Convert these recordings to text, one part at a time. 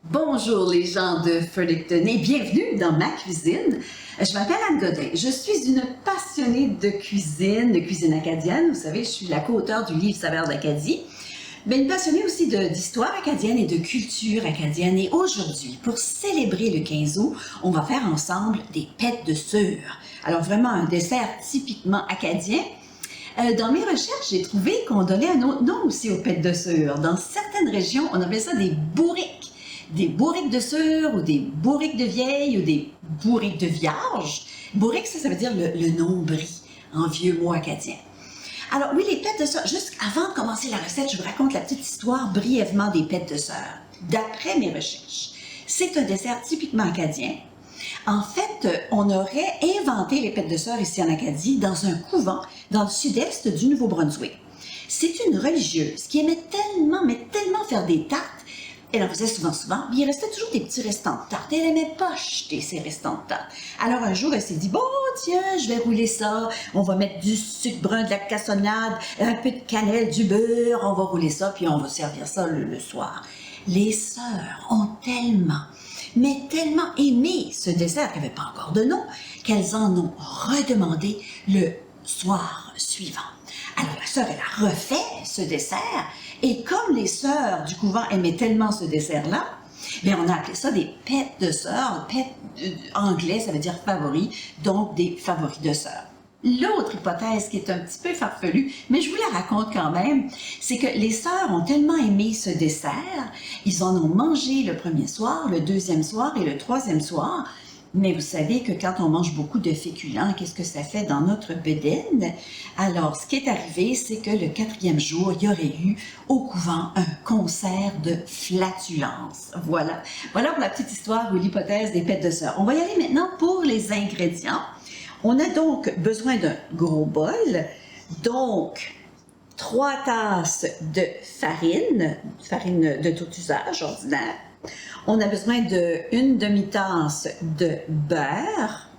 Bonjour les gens de Fredericton et bienvenue dans ma cuisine. Je m'appelle Anne Godin. Je suis une passionnée de cuisine acadienne. Vous savez, je suis la co-auteure du livre Saveurs d'Acadie, mais une passionnée aussi d'histoire acadienne et de culture acadienne. Et aujourd'hui, pour célébrer le 15 août, on va faire ensemble des pêtes de sucre. Alors vraiment un dessert typiquement acadien. Dans mes recherches, j'ai trouvé qu'on donnait un autre nom aussi aux pêtes de sucre. Dans certaines régions, on appelait ça des bourriques. Des bourriques de sucre ou des bourriques de vieille ou des bourriques de vierge. Bourrique, ça veut dire le nombril en vieux mot acadien. Alors oui, les pêtes de sucre, juste avant de commencer la recette, je vous raconte la petite histoire brièvement des pêtes de sucre. D'après mes recherches, c'est un dessert typiquement acadien. En fait, on aurait inventé les pêtes de sucre ici en Acadie dans un couvent dans le sud-est du Nouveau-Brunswick. C'est une religieuse qui aimait tellement faire des tartes. Elle en faisait souvent, mais il restait toujours des petits restants de tarte. Elle n'aimait pas jeter ses restants de tarte. Alors un jour, elle s'est dit, bon, tiens, je vais rouler ça. On va mettre du sucre brun, de la cassonade, un peu de cannelle, du beurre. On va rouler ça, puis on va servir ça le soir. Les sœurs ont tellement aimé ce dessert qui n'avait pas encore de nom, qu'elles en ont redemandé le soir suivant. Alors la sœur, elle a refait ce dessert, et comme les sœurs du couvent aimaient tellement ce dessert-là, bien on a appelé ça des pêtes de sœurs. Pêtes anglais, ça veut dire favoris, donc des favoris de sœurs. L'autre hypothèse qui est un petit peu farfelue, mais je vous la raconte quand même, c'est que les sœurs ont tellement aimé ce dessert, ils en ont mangé le premier soir, le deuxième soir et le troisième soir. Mais vous savez que quand on mange beaucoup de féculents, qu'est-ce que ça fait dans notre bedaine? Alors, ce qui est arrivé, c'est que le quatrième jour, il y aurait eu au couvent un concert de flatulence. Voilà pour la petite histoire ou l'hypothèse des pêtes de sœur. On va y aller maintenant pour les ingrédients. On a donc besoin d'un gros bol, donc 3 tasses de farine de tout usage ordinaire. On a besoin d'une demi-tasse de beurre,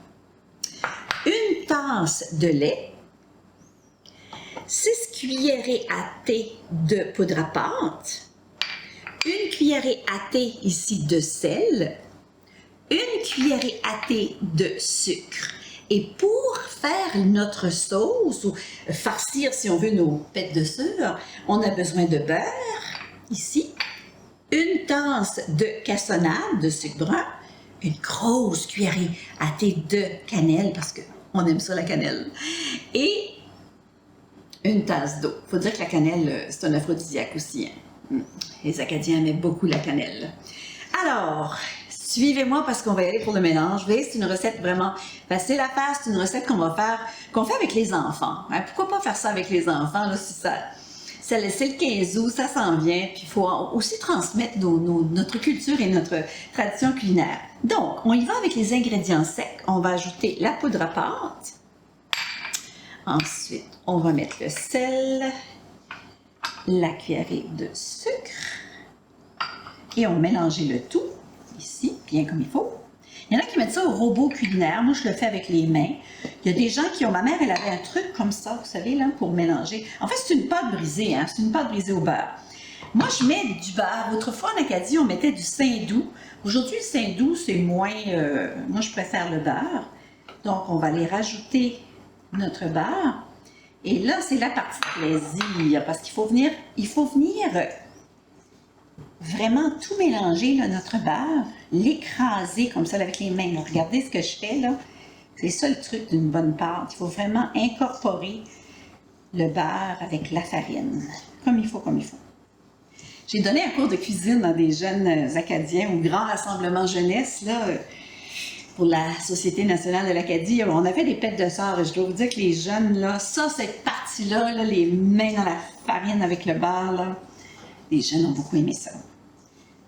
une tasse de lait, 6 cuillerées à thé de poudre à pâte, une cuillerée à thé ici de sel, une cuillerée à thé de sucre. Et pour faire notre sauce, ou farcir si on veut nos pêtes de sucre, on a besoin de beurre, ici, une tasse de cassonade de sucre brun, une grosse cuillerée à thé de cannelle, parce qu'on aime ça la cannelle, et une tasse d'eau. Il faut dire que la cannelle, c'est un aphrodisiaque aussi. Hein. Les Acadiens aimaient beaucoup la cannelle. Alors, suivez-moi parce qu'on va y aller pour le mélange. Vous voyez, c'est une recette vraiment facile à faire. C'est une recette qu'on fait avec les enfants. Hein. Pourquoi pas faire ça avec les enfants, là, si c'est le 15 août, ça s'en vient, puis il faut aussi transmettre notre culture et notre tradition culinaire. Donc, on y va avec les ingrédients secs. On va ajouter la poudre à pâte. Ensuite, on va mettre le sel, la cuillerée de sucre, et on va mélanger le tout, ici, bien comme il faut. Il y en a qui mettent ça au robot culinaire. Moi, je le fais avec les mains. Il y a des gens qui ont... Ma mère, elle avait un truc comme ça, vous savez, là, pour mélanger. En fait, c'est une pâte brisée, hein. C'est une pâte brisée au beurre. Moi, je mets du beurre. Autrefois, en Acadie, on mettait du Saint-Doux. Aujourd'hui, le Saint-Doux, c'est moins... moi, je préfère le beurre. Donc, on va aller rajouter notre beurre. Et là, c'est la partie plaisir, parce qu'il faut venir... vraiment tout mélanger, là, notre beurre, l'écraser comme ça avec les mains. Là. Regardez ce que je fais là. C'est ça le truc d'une bonne pâte. Il faut vraiment incorporer le beurre avec la farine. Comme il faut. J'ai donné un cours de cuisine dans des jeunes Acadiens au grand rassemblement jeunesse là, pour la Société nationale de l'Acadie. On a fait des pêtes de sœur et je dois vous dire que les jeunes, là, cette partie-là, là, les mains dans la farine avec le beurre, là, les jeunes ont beaucoup aimé ça.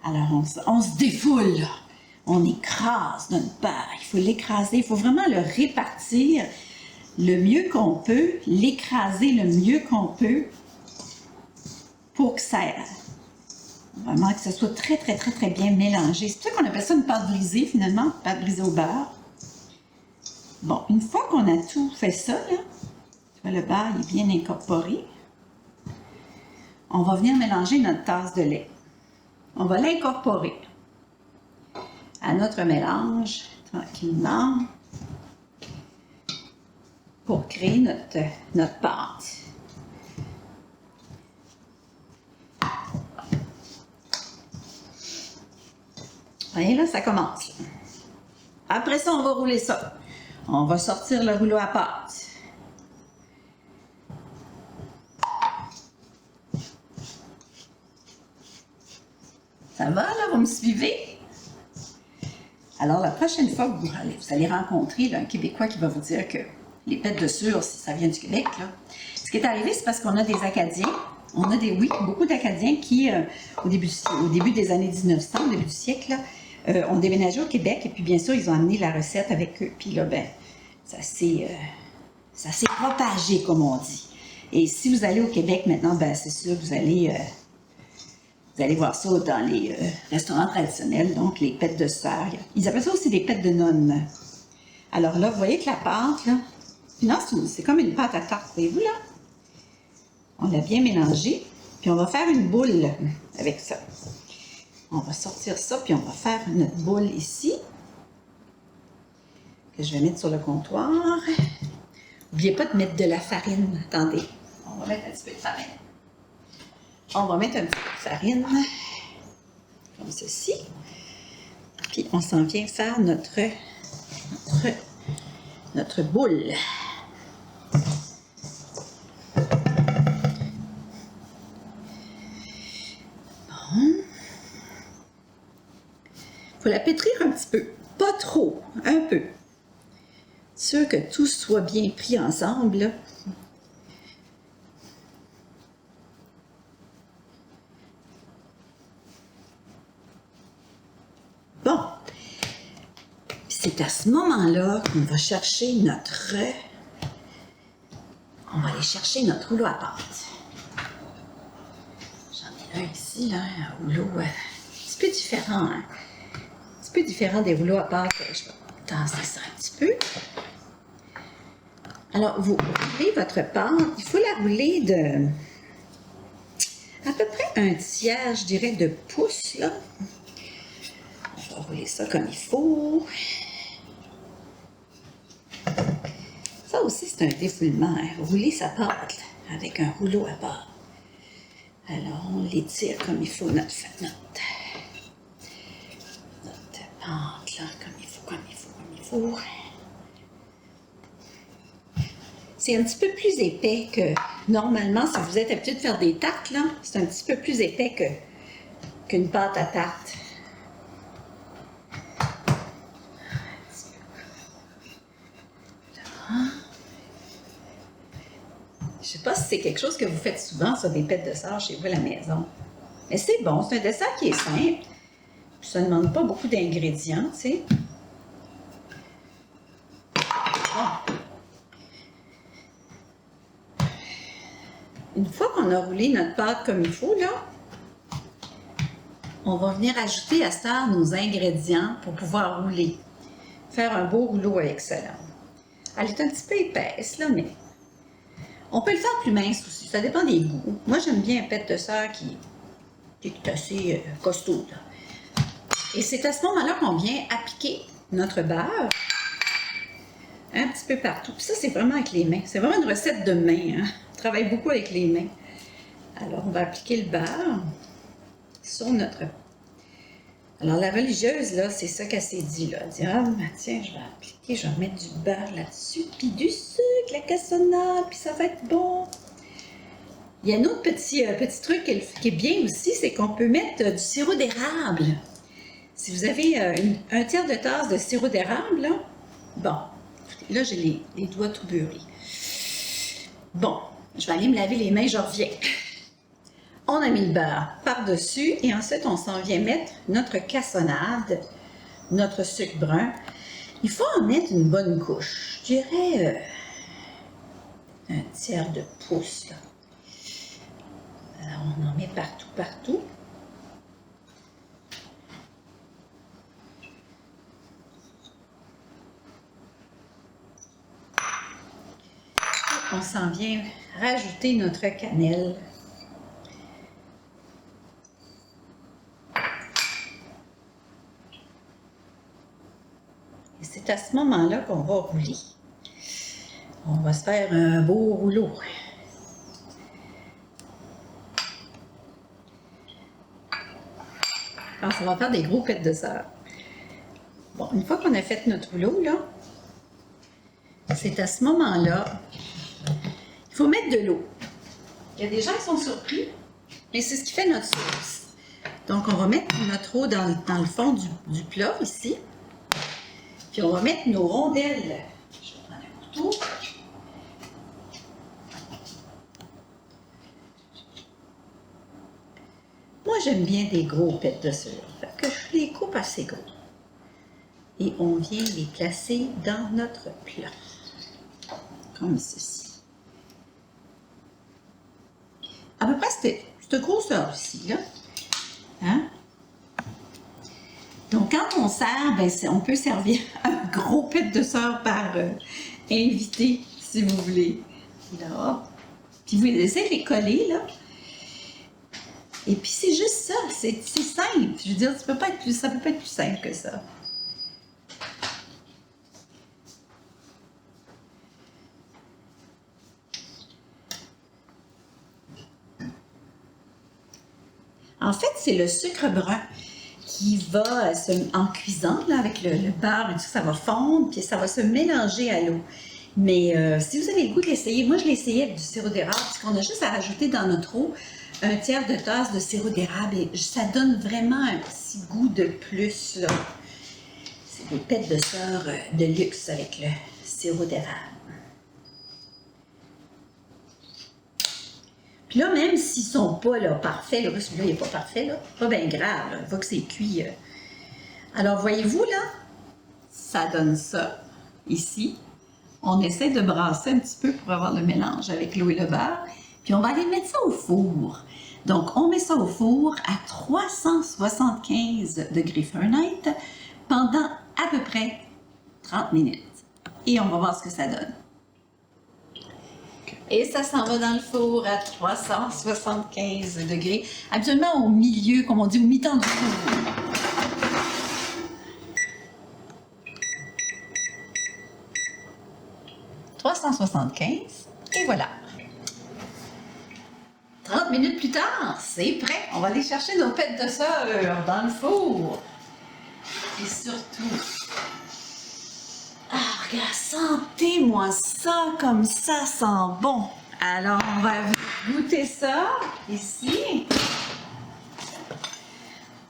Alors, on se défoule, là. On écrase notre beurre. Il faut l'écraser. Il faut vraiment le répartir le mieux qu'on peut, l'écraser le mieux qu'on peut pour que ça... Vraiment que ce soit très bien mélangé. C'est pour ça qu'on appelle ça une pâte brisée, finalement, pâte brisée au beurre. Bon, une fois qu'on a tout fait ça, là, tu vois, le beurre est bien incorporé. On va venir mélanger notre tasse de lait. On va l'incorporer. à notre mélange tranquillement pour créer notre pâte. Et là, ça commence. Après ça, on va rouler ça. On va sortir le rouleau à pâte. Ça va, là? Vous me suivez? Alors, la prochaine fois que vous allez rencontrer là, un Québécois qui va vous dire que les pêtes de sucre, ça vient du Québec, là. Ce qui est arrivé, c'est parce qu'on a des Acadiens. On a beaucoup d'Acadiens qui, au début des années 1900, au début du siècle, là, ont déménagé au Québec. Et puis, bien sûr, ils ont amené la recette avec eux. Puis là, ben, ça s'est propagé, comme on dit. Et si vous allez au Québec maintenant, ben, c'est sûr que vous allez voir ça dans les restaurants traditionnels, donc les pêtes de sœur. Ils appellent ça aussi des pêtes de nonnes. Alors là, vous voyez que la pâte, là, non, c'est comme une pâte à tarte, voyez-vous là? On l'a bien mélangé, puis on va faire une boule avec ça. On va sortir ça, puis on va faire notre boule ici, que je vais mettre sur le comptoir. N'oubliez pas de mettre de la farine. Attendez, on va mettre un petit peu de farine. On va mettre un petit peu de farine, comme ceci. Puis on s'en vient faire notre boule. Bon. Il faut la pétrir un petit peu. Pas trop, un peu. Sûr que tout soit bien pris ensemble, là. Bon, c'est à ce moment-là qu'on va chercher on va aller chercher notre rouleau à pâte. J'en ai un ici, là, un rouleau un petit peu différent, hein? Un petit peu différent des rouleaux à pâte. Je vais tasser ça un petit peu. Alors, vous roulez votre pâte, il faut la rouler de à peu près un tiers, je dirais, de pouce, là. On va rouler ça comme il faut. Ça aussi, c'est un défoulement, hein? Rouler sa pâte là, avec un rouleau à pâte. Alors, on l'étire comme il faut, notre pâte, là, comme il faut. C'est un petit peu plus épais que, normalement, si vous êtes habitué de faire des tartes, là, c'est un petit peu plus épais qu'une pâte à tarte. Je ne sais pas si c'est quelque chose que vous faites souvent, ça, des pêtes de sœur chez vous à la maison. Mais c'est bon, c'est un dessert qui est simple. Ça ne demande pas beaucoup d'ingrédients, tu sais. Bon. Une fois qu'on a roulé notre pâte comme il faut, là, on va venir ajouter à ça nos ingrédients pour pouvoir rouler. Faire un beau rouleau avec ça, là. Elle est un petit peu épaisse, là, mais on peut le faire plus mince aussi. Ça dépend des goûts. Moi, j'aime bien un pête de sœur qui est assez costaud, là. Et c'est à ce moment-là qu'on vient appliquer notre beurre un petit peu partout. Puis ça, c'est vraiment avec les mains. C'est vraiment une recette de main, hein? On travaille beaucoup avec les mains. Alors, on va appliquer le beurre sur notre... Alors, la religieuse, là, c'est ça qu'elle s'est dit, là. Elle dit, ah, ben, tiens, je vais appliquer, je vais mettre du beurre là-dessus, puis du sucre, la cassonade, puis ça va être bon. Il y a un autre petit truc qui est bien aussi, c'est qu'on peut mettre du sirop d'érable. Si vous avez un tiers de tasse de sirop d'érable, là, bon, là, j'ai les doigts tout beurrés. Bon, je vais aller me laver les mains, je reviens. On a mis le beurre par-dessus et ensuite, on s'en vient mettre notre cassonade, notre sucre brun. Il faut en mettre une bonne couche. Je dirais un tiers de pouce, là. Alors, on en met partout. On s'en vient rajouter notre cannelle. c'est à ce moment-là qu'on va rouler. On va se faire un beau rouleau. Alors, ça va faire des gros pets de sœur. Bon, une fois qu'on a fait notre rouleau, là, c'est à ce moment-là, il faut mettre de l'eau. Il y a des gens qui sont surpris, mais c'est ce qui fait notre sauce. Donc, on va mettre notre eau dans le fond du plat, ici. Puis, on va mettre nos rondelles. Je vais prendre un couteau. Moi, j'aime bien des gros pets de sœur. Fait que je les coupe assez gros. Et on vient les placer dans notre plat. Comme ceci. À peu près cette grosseur ici, là. Hein? Donc, quand on sert, ben, on peut servir un gros pet de sœur par invité, si vous voulez. Là. Puis vous laissez les coller, là. Et puis c'est juste ça, c'est simple. Je veux dire, ça peut pas être plus simple que ça. En fait, c'est le sucre brun qui va en cuisant là, avec le beurre et tout, ça va fondre, puis ça va se mélanger à l'eau. Mais si vous avez le goût de l'essayer, moi je l'ai essayé avec du sirop d'érable, parce qu'on a juste à rajouter dans notre eau un tiers de tasse de sirop d'érable et ça donne vraiment un petit goût de plus. C'est des pets de sœur de luxe avec le sirop d'érable. Puis là, même s'ils ne sont pas là, parfaits, là, celui-là il n'est pas parfait, là, pas bien grave, là, une fois que c'est cuit. Alors, voyez-vous, là, ça donne ça, ici. On essaie de brasser un petit peu pour avoir le mélange avec l'eau et le beurre. Puis on va aller mettre ça au four. Donc, on met ça au four à 375 degrés Fahrenheit pendant à peu près 30 minutes. Et on va voir ce que ça donne. Et ça s'en va dans le four à 375 degrés, habituellement au milieu, comme on dit, au mi-temps du four. « 375 et voilà. 30 minutes plus tard, c'est prêt. On va aller chercher nos pets de sœur dans le four. Et surtout, regarde, sentez-moi ça comme ça sent bon. Alors, on va goûter ça ici.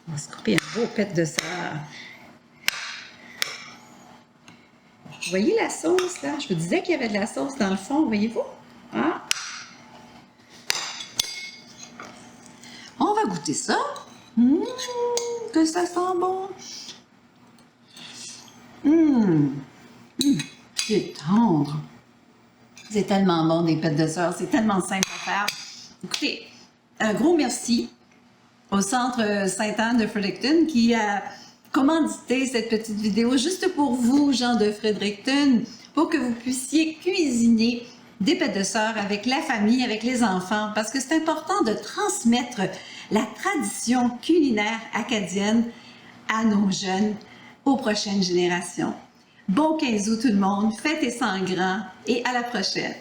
On va se couper un beau pet de sœur. Vous voyez la sauce, là? Je vous disais qu'il y avait de la sauce dans le fond, voyez-vous? Hein? On va goûter ça. Que ça sent bon. C'est tendre. C'est tellement bon, des pets de sœur. C'est tellement simple à faire. Écoutez, un gros merci au Centre Sainte-Anne de Fredericton qui a commandité cette petite vidéo juste pour vous, gens de Fredericton, pour que vous puissiez cuisiner des pets de sœur avec la famille, avec les enfants, parce que c'est important de transmettre la tradition culinaire acadienne à nos jeunes, aux prochaines générations. Bon 15 août tout le monde, fêtez ça en grand et à la prochaine!